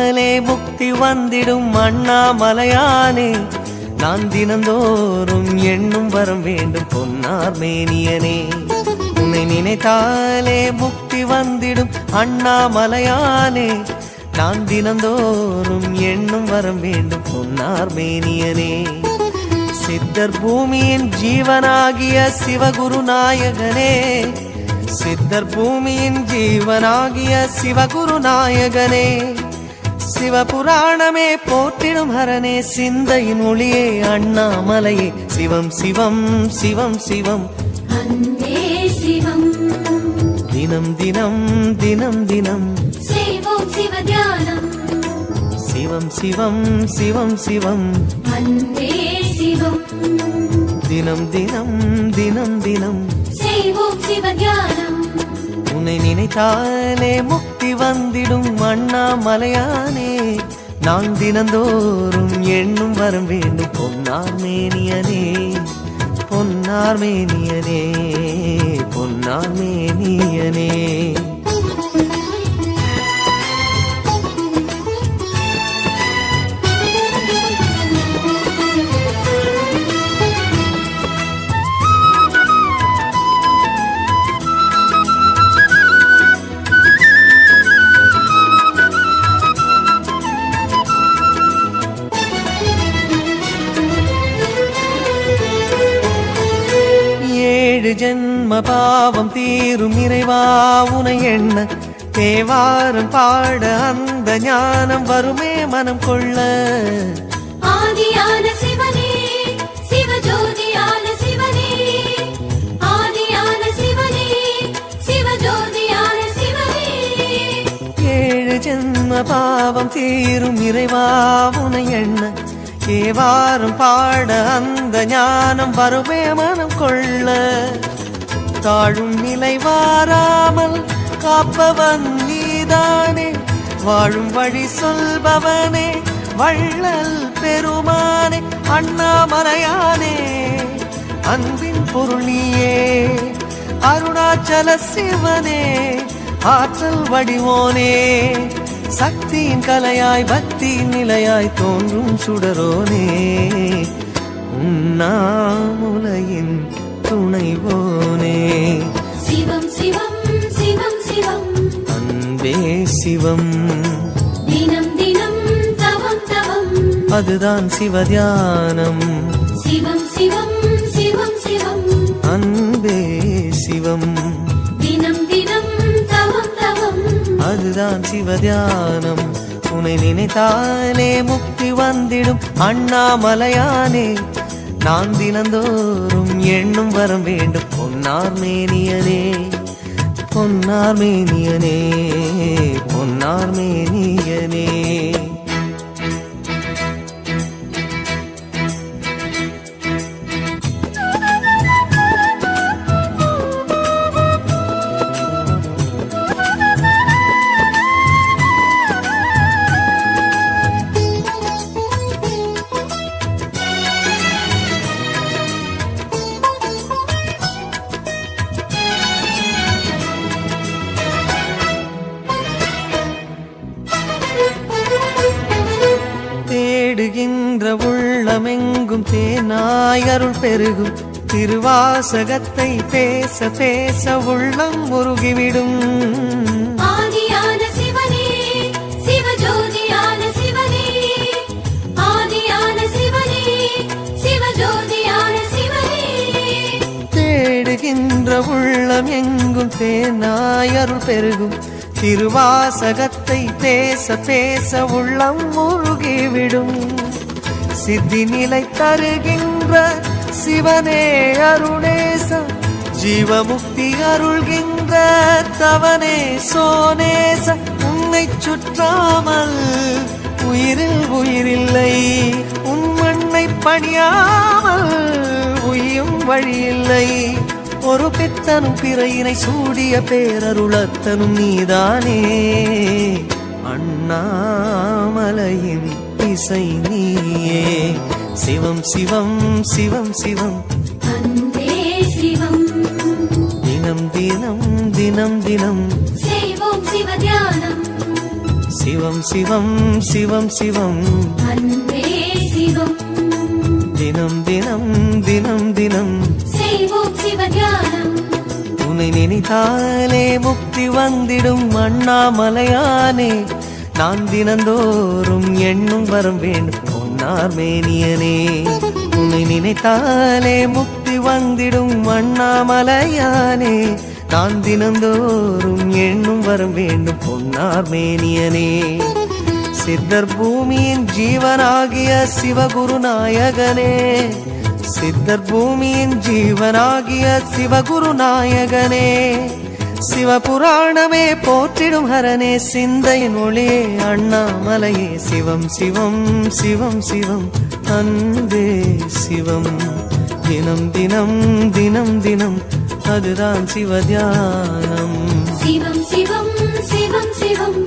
நினைத்தாலே முக்தி வந்திடும் அண்ணாமலையானே, நான் தினந்தோறும் எண்ணும் வரம் வேண்டும் பொன்னார் மேனியனே. உன்னை நினைத்தாலே முக்தி வந்திடும் அண்ணாமலையானே, நான் தினந்தோறும் எண்ணும் வரம் வேண்டும் பொன்னார் மேனியனே. சித்தர் பூமியின் ஜீவனாகிய சிவகுரு நாயகனே, சித்தர் பூமியின் ஜீவனாகிய சிவகுரு நாயகனே, சிவபுராணமே போற்றிடும் ஹரனே, சிந்தையின் ஒளியே அண்ணாமலையே, சிவம் சிவம் சிவம் சிவம் அன்பே சிவம். தினம் தினம் தினம் தினம் செய்வோம் சிவ தியானம். சிவம் சிவம் சிவம் சிவம் அன்பே சிவம். தினம் தினம் தினம் தினம் செய்வோம் சிவ தியானம். உன்னை நினைத்தாலே முக்தி வந்திடும் அண்ணாமலையானே, நான் தினந்தோறும் எண்ணும் வரம் வேண்டும் பொன்னார் மேனியனே, பொன்னார் மேனியனே, பொன்னார் மேனியனே. ஜென்ம பாவம் தீரும் இறைவா உனை எண்ண, தேவாரம் பாட அந்த ஞானம் வருமே மனம் கொள்ள. ஆதியான சிவனே, சிவஜோதியான சிவனே, ஆதியான சிவனே, சிவஜோதியான சிவனே. 7 ஜென்ம பாவம் தீரும் இறைவா உனை எண்ண, தேவாரம் பாட அந்த ஞானம் வருமே மனம் கொள்ள. தாழும் நிலை வாராமல் காப்பவன் நீதானே, வாழும் வழி சொல்பவனே, வள்ளல் பெருமானே, அண்ணாமலையானே, அன்பின் பொருள் நீயே, அருணாச்சல சிவனே, ஆற்றல் வடிவோனே, சக்தியின் கலையாய் பக்தியின் நிலையாய் தோன்றும் சுடரோனே, உண்ணாமுலையின் துணைவோனே. சிவம் சிவம் சிவம் சிவம் அன்பே சிவம். தினம் தினம் தவம் தவம் அதுதான் சிவதியானம். சிவம் சிவம் சிவம் சிவம் அன்பே சிவம். தினம் தினம் தவம் தவம் அதுதான் சிவதியானம். உன்னை நினைத்தாலே முக்தி வந்திடும் அண்ணாமலையானே, நான் தினந்தோறும் எண்ணும் வரம் வேண்டும் பொன்னார் மேனியனே, பொன்னார் மேனியனே, பொன்னார் மேனியனே. தேடுகின்ற உள்ளமெங்கும் தேனாய் அருள் பெருகும், திருவாசகத்தை பேச பேச உள்ளம் முருகிவிடும். ஆதியான சிவனே, சிவஜோதியான சிவனே, ஆதியான சிவனே, சிவஜோதியான சிவனே. தேடுகின்ற உள்ளம் எங்கும் தேனாய் அருள் பெருகும், திருவாசகத்தை பேச பேச உள்ளம் முருகிவிடும். சித்தி நிலை தருகின்ற சிவனே அருணேச, ஜீவமுக்தி அருள்கின்ற தவனே சோனேச. உன்னை சுற்றாமல் உயிரில் உயிரில்லை, உன் மண்ணை பணியாமல் உயும் வழியில்லை. ஒரு பித்தனும் பிறையினை சூடிய பேரருளத்தனும் நீதானே, அண்ணாமலையின் இசை நீயே. சிவம் சிவம் சிவம் சிவம் அன்பே சிவம். தினம் தினம் தினம் தினம் செய்வோம் சிவ தியானம். சிவம் சிவம் சிவம் சிவம் அன்பே சிவம் தினம் தினம் தினம் தினம் செய்வோம் சிவ தியானம் உன்னை நினைத்தாலே முக்தி வந்திடும் அண்ணாமலையானே நான் தினந்தோறும் எண்ணும் வரம் வேண்டும் பொன்னார் மேனியனே உன்னை நினைத்தாலே முக்தி வந்திடும் அண்ணாமலையானே நான் தினந்தோறும் எண்ணும் வரம் வேண்டும் பொன்னார் மேனியனே சித்தர் பூமியின் ஜீவனாகிய சிவகுரு நாயகனே சித்தர் பூமியின் ஜீவனாகிய சிவகுரு நாயகனே சிவபுராணமே போற்றிடும் ஹரனே சிந்தையின் ஒளியே அண்ணாமலையே சிவம் சிவம் சிவம் சிவம் அன்பே சிவம் தினம் தினம் தினம் தினம் அதுதான் சிவ தியானம் சிவம் சிவம் சிவம் சிவம்